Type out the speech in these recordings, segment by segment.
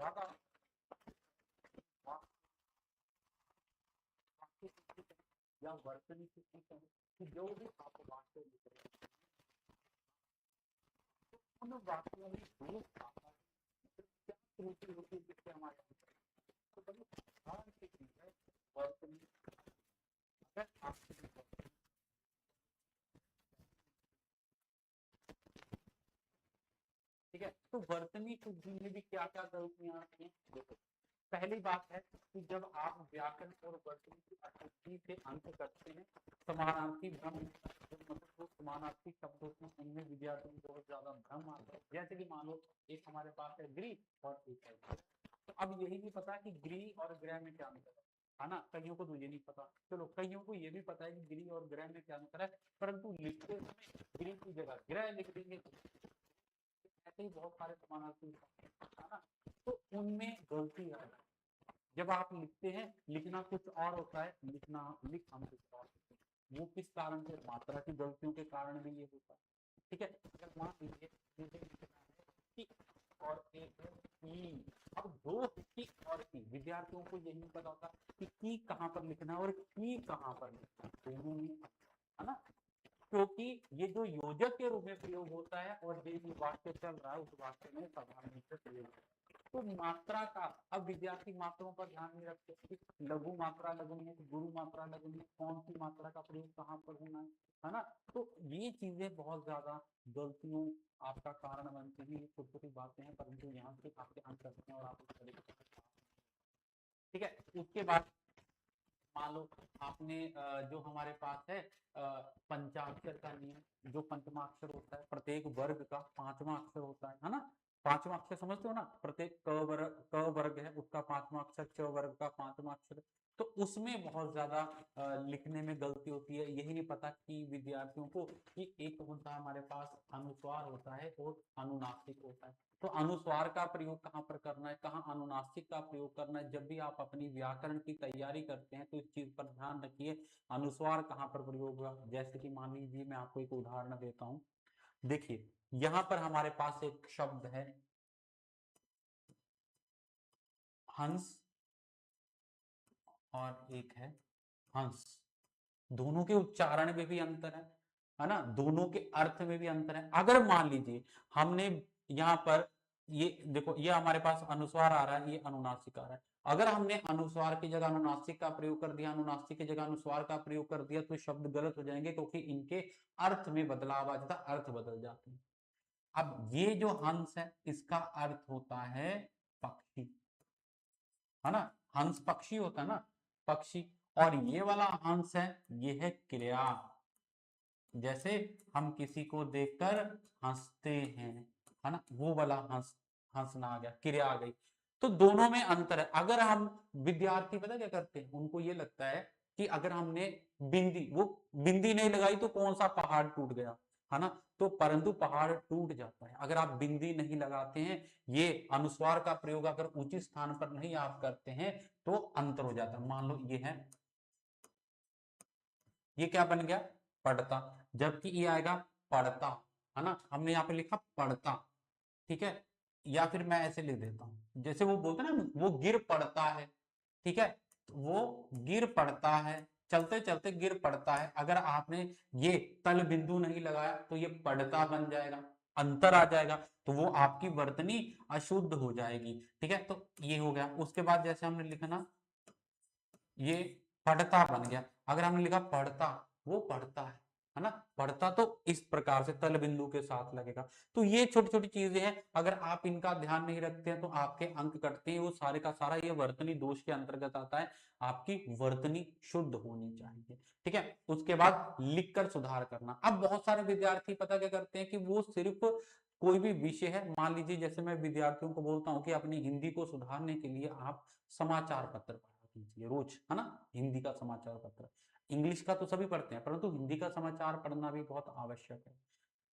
ज्यादा या वर्तनी की जो भी आप वाक्य लिख रहे हैं उन वाक्यों में दोष आता है, क्या त्रुटि होती है जिससे हमारे तो बड़ी साधारण सी चीज है वर्तनी। अगर आपके ठीक है, तो वर्तनी शुद्धि में भी क्या क्या गलतियां आती हैं देखो। पहली बात है कि जब आप व्याकरण और वर्तनी की अशुद्धि से अंत करते हैं, समानार्थी भ्रम मतलब जो समानार्थी शब्द होते हैं उनमें विद्यार्थियों को बहुत ज्यादा भ्रम आता है। जैसे कि मान लो एक हमारे पास है गृह और एक है, तो अब यही नहीं पता कि गृह और ग्रह में क्या अंतर है ना, कईयों को तो ये नहीं पता, चलो कईयों को ये भी पता है कि गृह और ग्रह में क्या अंतर है, परंतु लिखते समय गृह की जगह ग्रह लिख देंगे। ऐसे ही बहुत सारे समानार्थी है ना, तो उनमें गलती आ जाती है। जब आप लिखते हैं लिखना कुछ और होता है, लिख हम कुछ और होते हैं। वो किस कारण से, मात्रा की गलतियों के कारण भी ये होता है। ठीक है, अगर मान लीजिए मुझे लिखना है कि और एक है की, अब दो की और की, विद्यार्थियों को यही नहीं पता होता कि की कहाँ पर लिखना है और की कहाँ पर लिखना है, दोनों में है ना, क्योंकि ये जो योजक के रूप में प्रयोग होता है और जो वाक्य चल रहा है उस वाक्य में साधारण से प्रयोग होता है। तो मात्रा का, अब विद्यार्थी मात्राओं पर ध्यान नहीं रखते कि लघु मात्रा लगनी है, गुरु मात्रा लगनी है, कौन सी मात्रा का प्रयोग कहाँ पर होना है ना, तो ये चीजें बहुत ज्यादा गलतियों आपका कारण बनती है। ये छोटी छोटी बातें हैं परंतु यहाँ से आपके अंक करते हैं और आप उस तरीके से, ठीक है। उसके बाद मान लो आपने जो हमारे पास है पंचाक्षर का नियम, जो पंचमाक्षर होता है प्रत्येक वर्ग का पांचवा अक्षर होता है ना, पांचवा अक्षर समझते हो ना, प्रत्येक क वर्ग है उसका पांचवा अक्षर, च वर्ग का पांचवा अक्षर, तो उसमें बहुत ज्यादा लिखने में गलती होती है। यही नहीं पता कि विद्यार्थियों को कि एक होता है हमारे पास अनुस्वार होता है और अनुनासिक होता है, तो अनुस्वार का प्रयोग कहाँ पर करना है, कहाँ अनुनासिक का प्रयोग करना है। जब भी आप अपनी व्याकरण की तैयारी करते हैं तो इस चीज पर ध्यान रखिए अनुस्वार कहाँ पर प्रयोग हुआ। जैसे कि मान लीजिए मैं आपको एक उदाहरण देता हूं, देखिए यहां पर हमारे पास एक शब्द है हंस और एक है हंस, दोनों के उच्चारण में भी अंतर है ना, दोनों के अर्थ में भी अंतर है। अगर मान लीजिए हमने यहाँ पर ये देखो ये हमारे पास अनुस्वार आ रहा है, ये अनुनासिक आ रहा है, अगर हमने अनुस्वार की जगह अनुनासिक का प्रयोग कर दिया, अनुनासिक की जगह अनुस्वार का प्रयोग कर दिया तो शब्द गलत हो जाएंगे क्योंकि इनके अर्थ में बदलाव आ जाता, अर्थ बदल जाते हैं। अब ये जो हंस है इसका अर्थ होता है पक्षी, है ना, हंस पक्षी होता है ना, पक्षी, और ये वाला हंस है ये है क्रिया, जैसे हम किसी को देखकर हंसते हैं, है ना, वो वाला हंस, हंसना आ गया, क्रिया आ गई। तो दोनों में अंतर है। अगर हम विद्यार्थी पता क्या करते हैं, उनको ये लगता है कि अगर हमने बिंदी, वो बिंदी नहीं लगाई तो कौन सा पहाड़ टूट गया, है ना, तो परंतु पहाड़ टूट जाता है अगर आप बिंदी नहीं लगाते हैं। ये अनुस्वार का प्रयोग अगर उचित स्थान पर नहीं आप करते हैं तो अंतर हो जाता है। मान लो ये है, ये क्या बन गया, पढ़ता, जबकि ये आएगा पढ़ता, है ना, हमने यहाँ पे लिखा पढ़ता, ठीक है। या फिर मैं ऐसे लिख देता हूं, जैसे वो बोलते ना वो गिर पड़ता है, ठीक है, तो वो गिर पड़ता है, चलते चलते गिर पड़ता है, अगर आपने ये तल बिंदु नहीं लगाया तो ये पढ़ता बन जाएगा, अंतर आ जाएगा, तो वो आपकी वर्तनी अशुद्ध हो जाएगी, ठीक है। तो ये हो गया। उसके बाद जैसे हमने लिखना ये पढ़ता बन गया, अगर हमने लिखा पढ़ता, वो पढ़ता है ना, पढ़ता तो इस प्रकार से तल बिंदु के साथ लगेगा। तो ये छोटी छोटी चीजें हैं, अगर आप इनका ध्यान नहीं रखते हैं तो आपके अंक कटते हैं, वो सारे का सारा ये वर्तनी दोष के अंतर्गत आता है। आपकी वर्तनी शुद्ध होनी चाहिए, ठीक है। उसके बाद लिखकर सुधार करना। अब बहुत सारे विद्यार्थी पता क्या करते हैं कि वो सिर्फ कोई भी विषय है, मान लीजिए जैसे मैं विद्यार्थियों को बोलता हूँ कि अपनी हिंदी को सुधारने के लिए आप समाचार पत्र कीजिए रोज, है ना, हिंदी का समाचार पत्र, इंग्लिश का तो सभी पढ़ते हैं परंतु हिंदी का समाचार पढ़ना भी बहुत आवश्यक है।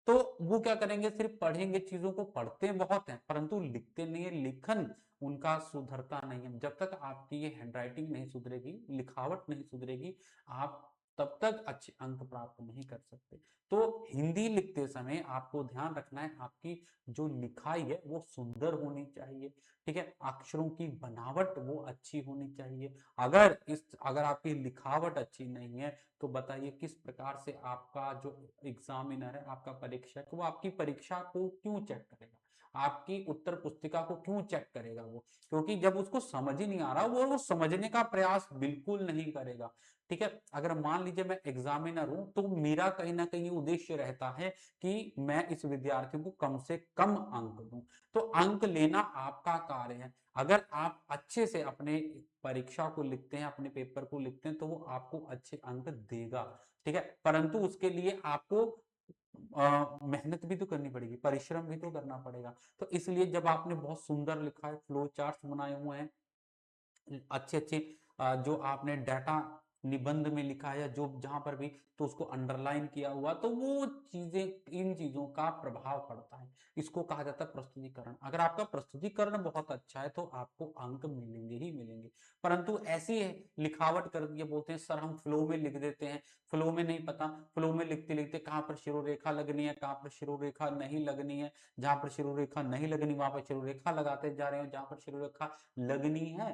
तो वो क्या करेंगे, सिर्फ पढ़ेंगे, चीजों को पढ़ते बहुत हैं परंतु लिखते नहीं है, लिखन उनका सुधरता नहीं है। जब तक आपकी ये हैंडराइटिंग नहीं सुधरेगी, लिखावट नहीं सुधरेगी, आप तब तक अच्छे अंक प्राप्त नहीं कर सकते। तो हिंदी लिखते समय आपको ध्यान रखना है, आपकी जो लिखाई है वो सुंदर होनी चाहिए, ठीक है, अक्षरों की बनावट वो अच्छी होनी चाहिए। अगर आपकी लिखावट अच्छी नहीं है तो बताइए किस प्रकार से आपका जो एग्जामिनर है, आपका परीक्षक, वो आपकी परीक्षा को क्यों चेक करेगा, आपकी उत्तर पुस्तिका को क्यों चेक करेगा वो, क्योंकि जब उसको समझ ही नहीं आ रहा वो समझने का प्रयास बिल्कुल नहीं करेगा, ठीक है। अगर मान लीजिए मैं एग्जामिनर हूं तो मेरा कहीं ना कहीं उद्देश्य रहता है कि मैं इस विद्यार्थी को कम से कम अंक दूं, तो अंक लेना आपका कार्य है। अगर आप अच्छे से अपने परीक्षा को लिखते हैं, अपने पेपर को लिखते हैं, तो वो आपको अच्छे अंक देगा, ठीक है। परंतु उसके लिए आपको मेहनत भी तो करनी पड़ेगी, परिश्रम भी तो करना पड़ेगा। तो इसलिए जब आपने बहुत सुंदर लिखा है, फ्लो चार्ट्स बनाए हुए हैं, अच्छे अच्छे जो आपने डाटा निबंध में लिखा है या जो जहां पर भी, तो उसको अंडरलाइन किया हुआ, तो वो चीजें, इन चीजों का प्रभाव पड़ता है। इसको कहा जाता है प्रस्तुतिकरण। अगर आपका प्रस्तुतिकरण बहुत अच्छा है तो आपको अंक मिलेंगे ही मिलेंगे। परंतु ऐसी लिखावट कर दिए, बोलते हैं सर हम फ्लो में लिख देते हैं, फ्लो में नहीं पता, फ्लो में लिखते लिखते कहां पर शिरोरेखा लगनी है, कहां पर शिरोरेखा नहीं लगनी है, जहां पर शिरोरेखा नहीं लगनी वहां पर शिरोरेखा लगाते जा रहे हैं, जहां पर शिरोरेखा लगनी है,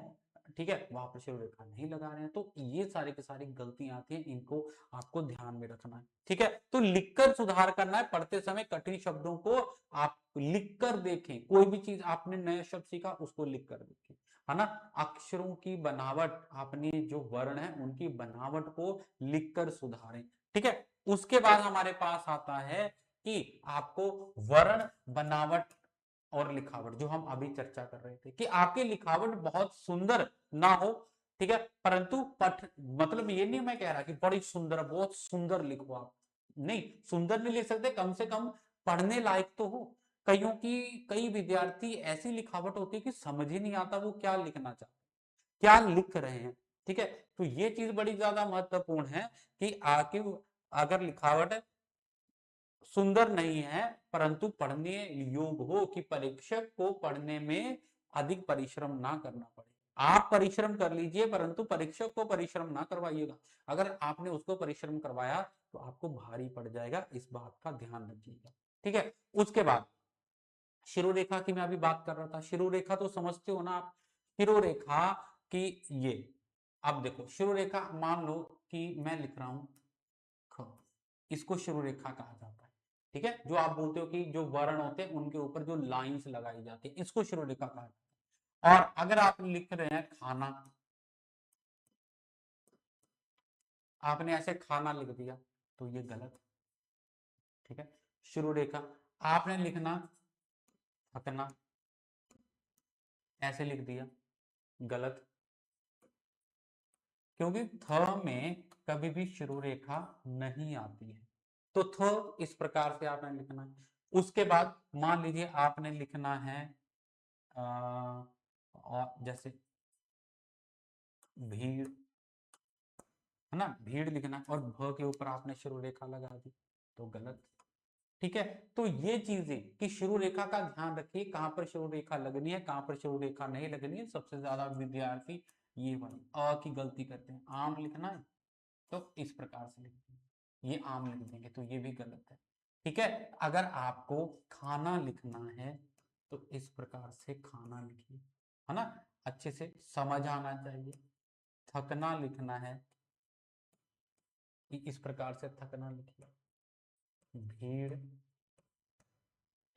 ठीक है, वहां पर शिरोरेखा नहीं लगा रहे हैं। तो ये सारी की सारी गलतियां आती हैं, इनको आपको ध्यान में रखना है, ठीक है। तो लिखकर सुधार करना है, पढ़ते समय कठिन शब्दों को आप लिखकर देखें, कोई भी चीज आपने नया शब्द सीखा उसको लिखकर देखें, है ना। अक्षरों की बनावट, आपने जो वर्ण है उनकी बनावट को लिखकर सुधारें, ठीक है। उसके बाद हमारे पास आता है कि आपको वर्ण, बनावट और लिखावट, जो हम अभी चर्चा कर रहे थे, कि आपकी लिखावट बहुत सुंदर ना हो, ठीक है, परंतु पठ मतलब ये नहीं मैं कह रहा कि बड़ी सुंदर, बहुत सुंदर लिखो आप, नहीं, सुंदर नहीं लिख सकते, कम से कम पढ़ने लायक तो हो। कईयों की, कई विद्यार्थी ऐसी लिखावट होती है कि समझ ही नहीं आता वो क्या लिखना चाहते, क्या लिख रहे हैं, ठीक है। तो ये चीज बड़ी ज्यादा महत्वपूर्ण है कि आके अगर लिखावट सुंदर नहीं है परंतु पढ़ने योग्य हो, कि परीक्षक को पढ़ने में अधिक परिश्रम ना करना पड़े। आप परिश्रम कर लीजिए परंतु परीक्षक को परिश्रम ना करवाइएगा। अगर आपने उसको परिश्रम करवाया तो आपको भारी पड़ जाएगा, इस बात का ध्यान रखिएगा, ठीक है। उसके बाद शिरोरेखा की मैं अभी बात कर रहा था, शिरोरेखा तो समझते हो ना आप, शिरोरेखा की ये, अब देखो शिरोरेखा, मान लो कि मैं लिख रहा हूं ख, इसको शिरोरेखा कहा जाता है, ठीक है। जो आप बोलते हो कि जो वर्ण होते हैं उनके ऊपर जो लाइंस लगाई जाती है, इसको शिरोरेखा कहा जाता है। और अगर आप लिख रहे हैं खाना, आपने ऐसे खाना लिख दिया तो ये गलत, ठीक है। शिरोरेखा, आपने लिखना थकना, ऐसे लिख दिया, गलत, क्योंकि थ में कभी भी शिरोरेखा नहीं आती है। तो थ इस प्रकार से आपने लिखना है। उसके बाद मान लीजिए आपने लिखना है और जैसे भीड़, है ना, भीड़ लिखना और भ के ऊपर आपने शिरोरेखा लगा दी तो गलत, ठीक है। तो ये चीजें कि शिरोरेखा का ध्यान रखिए, कहां पर शिरोरेखा लगनी है, कहां पर शिरोरेखा नहीं लगनी है। सबसे ज्यादा विद्यार्थी ये वाली अ की गलती करते हैं, आम लिखना है तो इस प्रकार से लिखते हैं, ये आम लिख देंगे तो ये भी गलत है, ठीक है। अगर आपको खाना लिखना है तो इस प्रकार से खाना लिखिए, है ना, अच्छे से समझ आना चाहिए। थकना लिखना है कि इस प्रकार से थकना लिखिए, भीड़,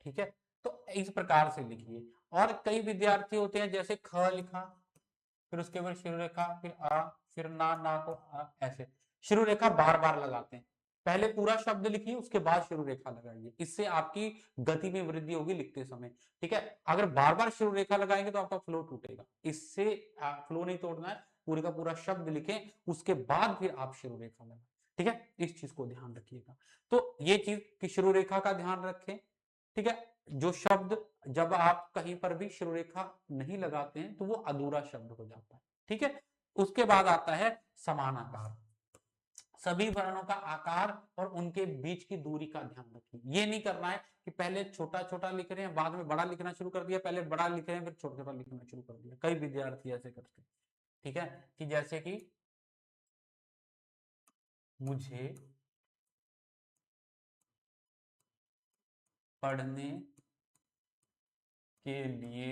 ठीक है। तो इस प्रकार से लिखिए। और कई विद्यार्थी होते हैं जैसे ख लिखा, फिर उसके बाद शिरोरेखा, फिर आ, फिर ना को आ, ऐसे शिरोरेखा बार बार लगाते हैं। पहले पूरा शब्द लिखिए उसके बाद शिरोरेखा लगाइए, इससे आपकी गति में वृद्धि होगी लिखते समय, ठीक है। अगर बार बार शिरोरेखा लगाएंगे तो आपका फ्लो टूटेगा, इससे फ्लो नहीं तोड़ना है, पूरे का पूरा शब्द लिखें उसके बाद फिर आप शिरोरेखा लगाएं, ठीक है। इस चीज को ध्यान रखिएगा। तो ये चीज कि शिरोरेखा का ध्यान रखें, ठीक है। जो शब्द, जब आप कहीं पर भी शिरोरेखा नहीं लगाते हैं तो वो अधूरा शब्द हो जाता है, ठीक है। उसके बाद आता है समान आकार, सभी वर्णों का आकार और उनके बीच की दूरी का ध्यान रखिए। ये नहीं करना है कि पहले छोटा छोटा लिख रहे हैं बाद में बड़ा लिखना शुरू कर दिया, पहले बड़ा लिख रहे हैं फिर छोटा छोटा लिखना शुरू कर दिया, कई विद्यार्थी ऐसे करते हैं, ठीक है। कि जैसे कि मुझे पढ़ने के लिए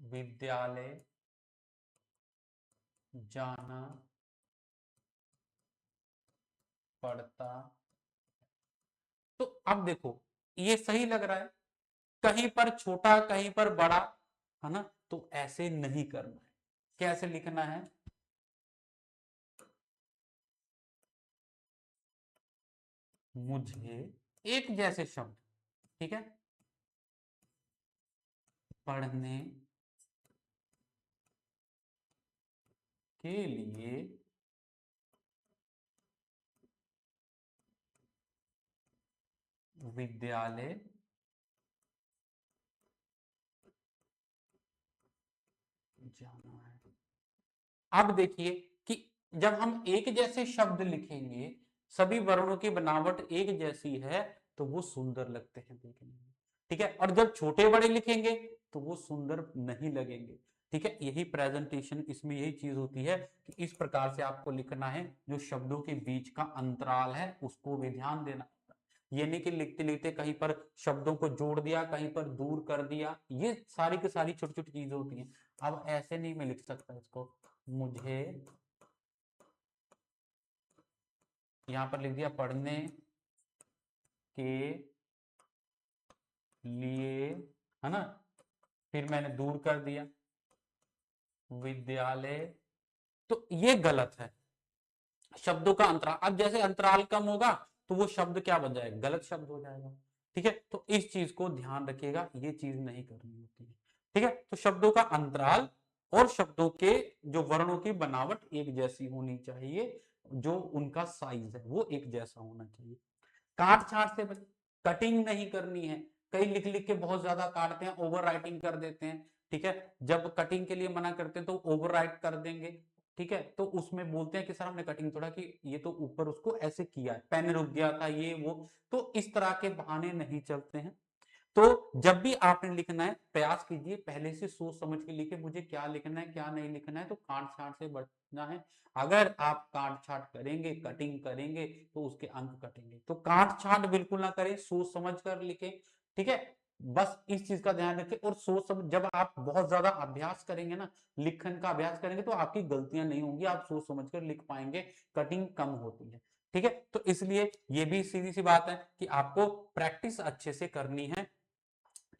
विद्यालय जाना पड़ता। तो अब देखो, ये सही लग रहा है, कहीं पर छोटा कहीं पर बड़ा, है ना, तो ऐसे नहीं करना है। कैसे लिखना है? मुझे एक जैसे शब्द, ठीक है, पढ़ने के लिए विद्यालय जाना है। अब देखिए कि जब हम एक जैसे शब्द लिखेंगे, सभी वर्णों की बनावट एक जैसी है, तो वो सुंदर लगते हैं देखने में, ठीक है। और जब छोटे बड़े लिखेंगे तो वो सुंदर नहीं लगेंगे, ठीक है। यही प्रेजेंटेशन, इसमें यही चीज होती है कि इस प्रकार से आपको लिखना है। जो शब्दों के बीच का अंतराल है उसको भी ध्यान देना। ये नहीं कि लिखते लिखते कहीं पर शब्दों को जोड़ दिया, कहीं पर दूर कर दिया, ये सारी की सारी छोटी छोटी चीजें होती हैं। अब ऐसे नहीं मैं लिख सकता इसको। मुझे यहां पर लिख दिया पढ़ने के लिए, है ना, फिर मैंने दूर कर दिया विद्यालय, तो ये गलत है। शब्दों का अंतराल, अब जैसे अंतराल कम होगा तो वो शब्द क्या बन जाएगा? गलत शब्द हो जाएगा, ठीक है। तो इस चीज को ध्यान रखिएगा, ये चीज नहीं करनी होती है, ठीक है। तो शब्दों का अंतराल और शब्दों के जो वर्णों की बनावट एक जैसी होनी चाहिए, जो उनका साइज है वो एक जैसा होना चाहिए। काट छाट से कटिंग नहीं करनी है। कई लिख लिख के बहुत ज्यादा काटते हैं, ओवर राइटिंग कर देते हैं, ठीक है। जब कटिंग के लिए मना करते हैं तो ओवर राइट कर देंगे, ठीक है। तो उसमें बोलते हैं कि सर हमने कटिंग थोड़ा कि ये तो ऊपर उसको ऐसे किया है, पेन रुक गया था, ये वो। तो इस तरह के बहाने नहीं चलते हैं। तो जब भी आपने लिखना है, प्रयास कीजिए पहले से सोच समझ के लिखे, मुझे क्या लिखना है क्या नहीं लिखना है, तो काट छाट से बचना है। अगर आप काट छाट करेंगे, कटिंग करेंगे, तो उसके अंक कटेंगे। तो काट छाट बिल्कुल ना करें, सोच समझ कर लिखें, ठीक है। बस इस चीज का ध्यान रखें। और सोच समझ, जब आप बहुत ज्यादा अभ्यास करेंगे ना, लिखन का अभ्यास करेंगे, तो आपकी गलतियां नहीं होंगी, आप सोच समझ कर लिख पाएंगे, कटिंग कम होती है, ठीक है। तो इसलिए ये भी सीधी सी बात है कि आपको प्रैक्टिस अच्छे से करनी है,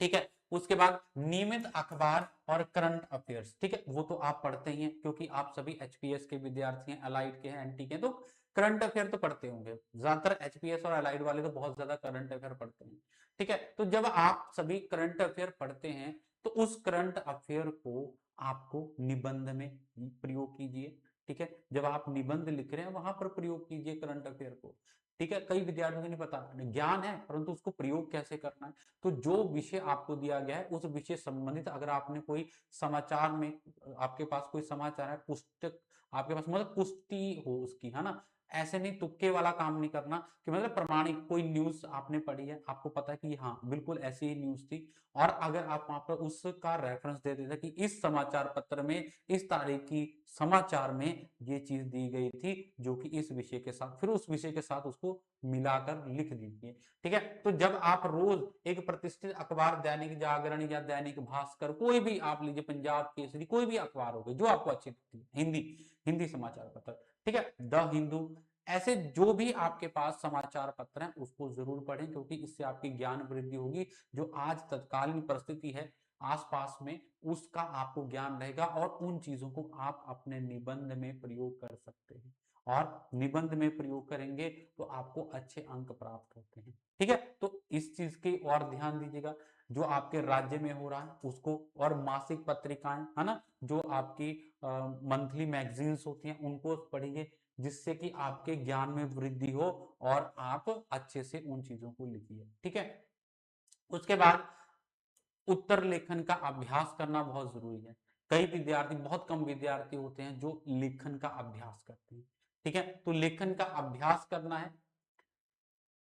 ठीक है। उसके बाद नियमित अखबार और करंट अफेयर्स, ठीक है, वो तो आप पढ़ते ही हैं क्योंकि आप सभी एचपीएस के विद्यार्थी हैं, अलाइड के हैं, एनटी के, तो करंट अफेयर तो पढ़ते होंगे ज्यादातर। एचपीएस और अलाइड वाले तो बहुत ज्यादा करंट अफेयर पढ़ते हैं, ठीक है। तो जब आप सभी करंट अफेयर पढ़ते हैं, तो उस करंट अफेयर को आपको निबंध में प्रयोग कीजिए, ठीक है। जब आप निबंध लिख रहे हैं वहां पर प्रयोग कीजिए करंट अफेयर को, ठीक है। कई विद्यार्थियों को नहीं पता, ज्ञान है परंतु उसको प्रयोग कैसे करना है। तो जो विषय आपको दिया गया है उस विषय संबंधित, अगर आपने कोई समाचार में, आपके पास कोई समाचार है, पुस्तक आपके पास, मतलब पुष्टि हो उसकी, है ना। ऐसे नहीं तुक्के वाला काम नहीं करना कि मतलब प्रमाणिक कोई न्यूज आपने पढ़ी है, आपको पता है कि हाँ बिल्कुल ऐसी ही न्यूज थी, और अगर आप वहां पर उसका रेफरेंस दे देते कि इस समाचार पत्र में इस तारीख की समाचार में ये चीज दी गई थी जो कि इस विषय के साथ, फिर उस विषय के साथ उसको मिलाकर लिख दीजिए, ठीक है। तो जब आप रोज एक प्रतिष्ठित अखबार, दैनिक जागरण या दैनिक भास्कर, कोई भी आप लीजिए, पंजाब केसरी, कोई भी अखबार हो गई जो आपको अच्छी लगती है, हिंदी हिंदी समाचार पत्र, ठीक है, द हिंदू, ऐसे जो भी आपके पास समाचार पत्र हैं उसको जरूर पढ़ें, क्योंकि इससे आपकी ज्ञान वृद्धि होगी। जो आज तत्कालीन परिस्थिति है आसपास में, उसका आपको ज्ञान रहेगा, और उन चीजों को आप अपने निबंध में प्रयोग कर सकते हैं, और निबंध में प्रयोग करेंगे तो आपको अच्छे अंक प्राप्त होते हैं, ठीक है। तो इस चीज की और ध्यान दीजिएगा। जो आपके राज्य में हो रहा है उसको, और मासिक पत्रिकाएं, है ना, जो आपकी मंथली मैगजीन्स होती हैं उनको पढ़िए, जिससे कि आपके ज्ञान में वृद्धि हो और आप अच्छे से उन चीजों को लिखिए, ठीक है। उसके बाद उत्तर लेखन का अभ्यास करना बहुत जरूरी है। कई विद्यार्थी, बहुत कम विद्यार्थी होते हैं जो लेखन का अभ्यास करते हैं, ठीक है। तो लेखन का अभ्यास करना है।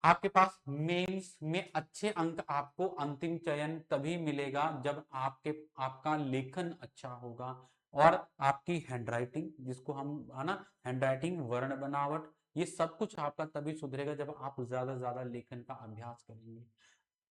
आपके पास मेंस में अच्छे अंक आपको अंतिम चयन तभी मिलेगा जब आपका लेखन अच्छा होगा और आपकी हैंडराइटिंग, जिसको हम है ना हैंडराइटिंग, वर्ण बनावट, ये सब कुछ आपका तभी सुधरेगा जब आप ज्यादा ज्यादा लेखन का अभ्यास करेंगे।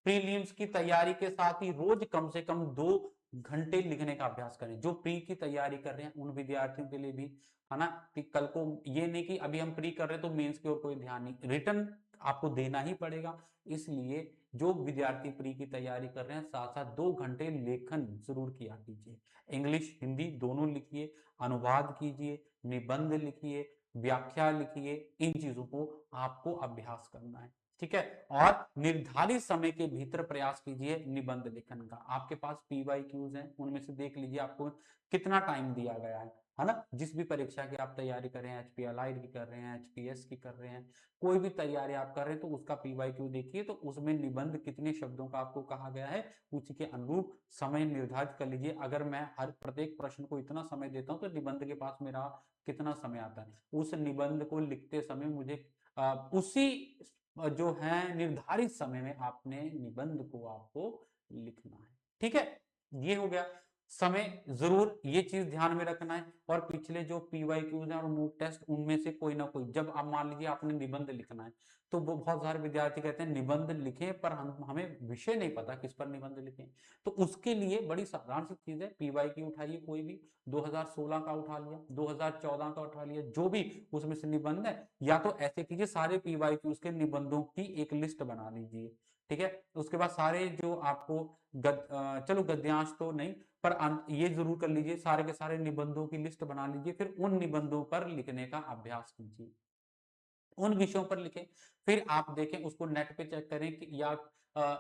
प्रीलिम्स की तैयारी के साथ ही रोज कम से कम 2 घंटे लिखने का अभ्यास करें। जो प्री की तैयारी कर रहे हैं उन विद्यार्थियों के लिए भी, है ना, कि कल को ये नहीं कि अभी हम प्री कर रहे हैं तो मेंस की ओर कोई ध्यान नहीं, रिटर्न आपको देना ही पड़ेगा। इसलिए जो विद्यार्थी प्री की तैयारी कर रहे हैं साथ साथ 2 घंटे लेखन जरूर किया कीजिए। इंग्लिश हिंदी दोनों लिखिए, अनुवाद कीजिए, निबंध लिखिए, व्याख्या लिखिए, इन चीजों को आपको अभ्यास करना है। ठीक है, और निर्धारित समय के भीतर प्रयास कीजिए निबंध लेखन का। आपके पास पीवाईक्यूज हैं, उनमें से देख लीजिए आपको कितना टाइम दिया गया है ना। जिस भी परीक्षा की आप तैयारी कर रहे हैं, एचपीएलआई की कर रहे हैं, एचपीएस की कर रहे हैं, कोई भी तैयारी आप कर रहे हैं तो उसका पीवाईक्यू देखिए, तो उसमें निबंध कितने शब्दों का आपको कहा गया है, उसी के अनुरूप समय निर्धारित कर लीजिए। अगर मैं हर प्रत्येक प्रश्न को इतना समय देता हूं तो निबंध के पास मेरा कितना समय आता है। उस निबंध को लिखते समय मुझे उसी जो है निर्धारित समय में आपने निबंध को आपको लिखना है। ठीक है, ये हो गया। समय जरूर ये चीज ध्यान में रखना है। और पिछले जो पीवाईक्यूज हैं और मॉक टेस्ट, उनमें से कोई ना कोई, जब आप मान लीजिए आपने निबंध लिखना है तो वो बहुत सारे विद्यार्थी कहते हैं निबंध लिखें पर हमें विषय नहीं पता किस पर निबंध लिखें। तो उसके लिए बड़ी साधारण सी चीज है, पीवाईक्यू उठाइए कोई भी, 2016 का उठा लिया, 2014 का उठा लिया, जो भी उसमें से निबंध है, या तो ऐसे कीजिए सारे पीवाईक्यूज के निबंधों की एक लिस्ट बना लीजिए। ठीक है, उसके बाद सारे जो आपको चलो गद्यांश तो नहीं, पर ये जरूर कर लीजिए सारे के सारे निबंधों की लिस्ट बना लीजिए, फिर उन निबंधों पर लिखने का अभ्यास कीजिए, उन विषयों पर लिखें। फिर आप देखें उसको नेट पे चेक करें कि या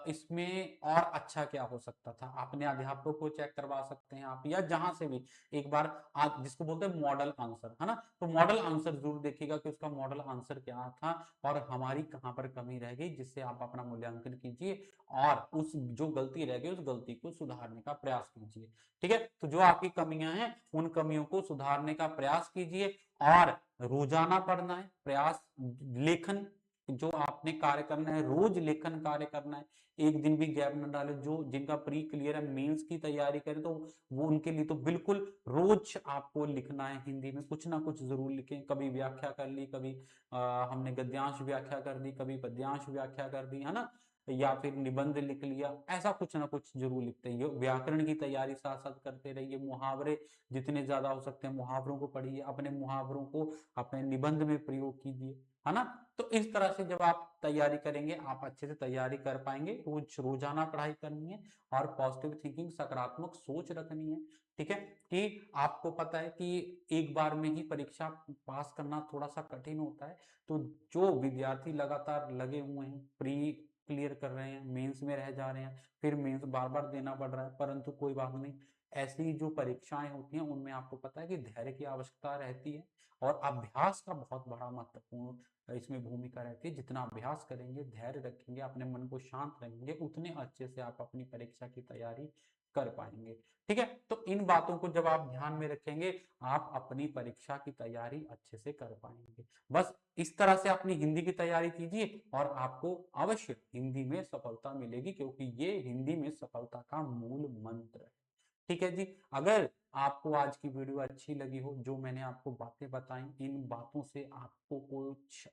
इसमें और अच्छा क्या हो सकता था। अपने अध्यापकों को चेक करवा सकते हैं आप, या जहां से भी एक बार आप जिसको बोलते हैं मॉडल आंसर, है ना, तो मॉडल आंसर जरूर देखिएगा कि उसका मॉडल आंसर क्या था और हमारी कहां पर कमी रह गई, जिससे आप अपना मूल्यांकन कीजिए और उस जो गलती रह गई उस गलती को सुधारने का प्रयास कीजिए। ठीक है, तो जो आपकी कमियां हैं उन कमियों को सुधारने का प्रयास कीजिए और रोजाना पढ़ना है, प्रयास, लेखन जो आपने कार्य करना है रोज लेखन कार्य करना है, एक दिन भी गैप न डाले। जो जिनका प्री क्लियर है, मेंस की तैयारी करें, तो वो उनके लिए तो बिल्कुल रोज आपको लिखना है, हिंदी में कुछ ना कुछ जरूर लिखें। कभी व्याख्या कर ली, कभी हमने गद्यांश व्याख्या कर दी, कभी पद्यांश व्याख्या कर दी, है ना, या फिर निबंध लिख लिया, ऐसा कुछ ना कुछ जरूर लिखते हैं। व्याकरण की तैयारी साथ साथ करते रहिए, मुहावरे जितने ज्यादा हो सकते हैं मुहावरों को पढ़िए, अपने मुहावरों को अपने निबंध में प्रयोग कीजिए, है ना। तो इस तरह से जब आप तैयारी करेंगे आप अच्छे से तैयारी कर पाएंगे। रोजाना पढ़ाई करनी है और पॉजिटिव थिंकिंग, सकारात्मक सोच रखनी है। ठीक है, कि आपको पता है कि एक बार में ही परीक्षा पास करना थोड़ा सा कठिन होता है। तो जो विद्यार्थी लगातार लगे हुए हैं, प्री क्लियर कर रहे हैं, मेंस में रह जा रहे हैं, फिर मेंस बार बार देना पड़ रहा है, परंतु कोई बात नहीं, ऐसी जो परीक्षाएं होती हैं उनमें आपको पता है कि धैर्य की आवश्यकता रहती है और अभ्यास का बहुत बड़ा महत्वपूर्ण इसमें भूमिका रहती है। जितना अभ्यास करेंगे, धैर्य रखेंगे, अपने मन को शांत रखेंगे, उतने अच्छे से आप अपनी परीक्षा की तैयारी कर पाएंगे। ठीक है, तो इन बातों को जब आप ध्यान में रखेंगे आप अपनी परीक्षा की तैयारी अच्छे से कर पाएंगे। बस इस तरह से अपनी हिंदी की तैयारी कीजिए और आपको अवश्य हिंदी में सफलता मिलेगी, क्योंकि ये हिंदी में सफलता का मूल मंत्र है। ठीक है जी, अगर आपको आज की वीडियो अच्छी लगी हो, जो मैंने आपको बातें बताई, इन बातों से आपको कुछ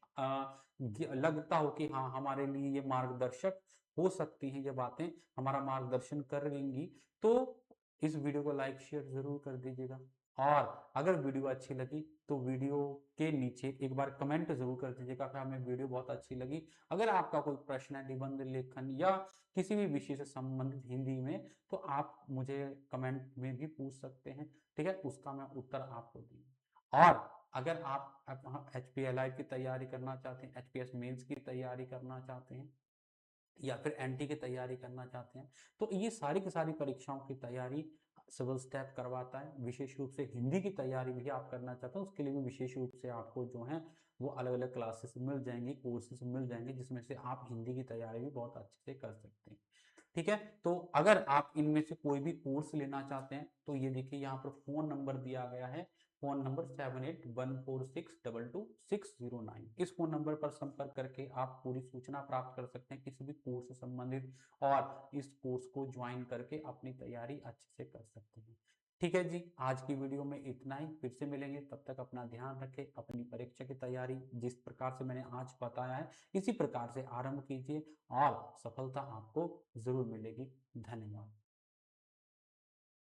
लगता हो कि हाँ हमारे लिए ये मार्गदर्शक हो सकती हैं, ये बातें हमारा मार्गदर्शन करेंगी, तो इस वीडियो को लाइक शेयर जरूर कर दीजिएगा। और अगर वीडियो अच्छी लगी तो वीडियो के नीचे एक बार कमेंट जरूर कर दीजिएगा कि हमें वीडियो बहुत अच्छी लगी। अगर आपका कोई प्रश्न है निबंध लेखन या किसी भी विषय से संबंधित हिंदी में, तो आप मुझे कमेंट में भी पूछ सकते हैं। ठीक है, उसका मैं उत्तर आपको दूंगा। और अगर आप एचपीएलआई की तैयारी करना चाहते हैं, एचपीएस मेंस की तैयारी करना चाहते हैं, या फिर एनटी की तैयारी करना चाहते हैं, तो ये सारी की सारी परीक्षाओं की तैयारी सिविल स्टेप करवाता है। विशेष रूप से हिंदी की तैयारी भी आप करना चाहते हैं, उसके लिए भी विशेष रूप से आपको जो है वो अलग अलग क्लासेस मिल जाएंगी, कोर्सेज मिल जाएंगे, जिसमें से आप हिंदी की तैयारी भी बहुत अच्छे से कर सकते हैं। ठीक है, तो अगर आप इनमें से कोई भी कोर्स लेना चाहते हैं तो ये देखिए यहाँ पर फोन नंबर दिया गया है, फोन नंबर 7814622609। इस फोन नंबर पर संपर्क करके आप पूरी सूचना प्राप्त कर सकते हैं किसी भी कोर्स से संबंधित, और इस कोर्स को ज्वाइन करके अपनी तैयारी अच्छे से कर सकते हैं। ठीक है जी, आज की वीडियो में इतना ही, फिर से मिलेंगे, तब तक अपना ध्यान रखें, अपनी परीक्षा की तैयारी जिस प्रकार से मैंने आज बताया है इसी प्रकार से आरंभ कीजिए और सफलता आपको जरूर मिलेगी। धन्यवाद।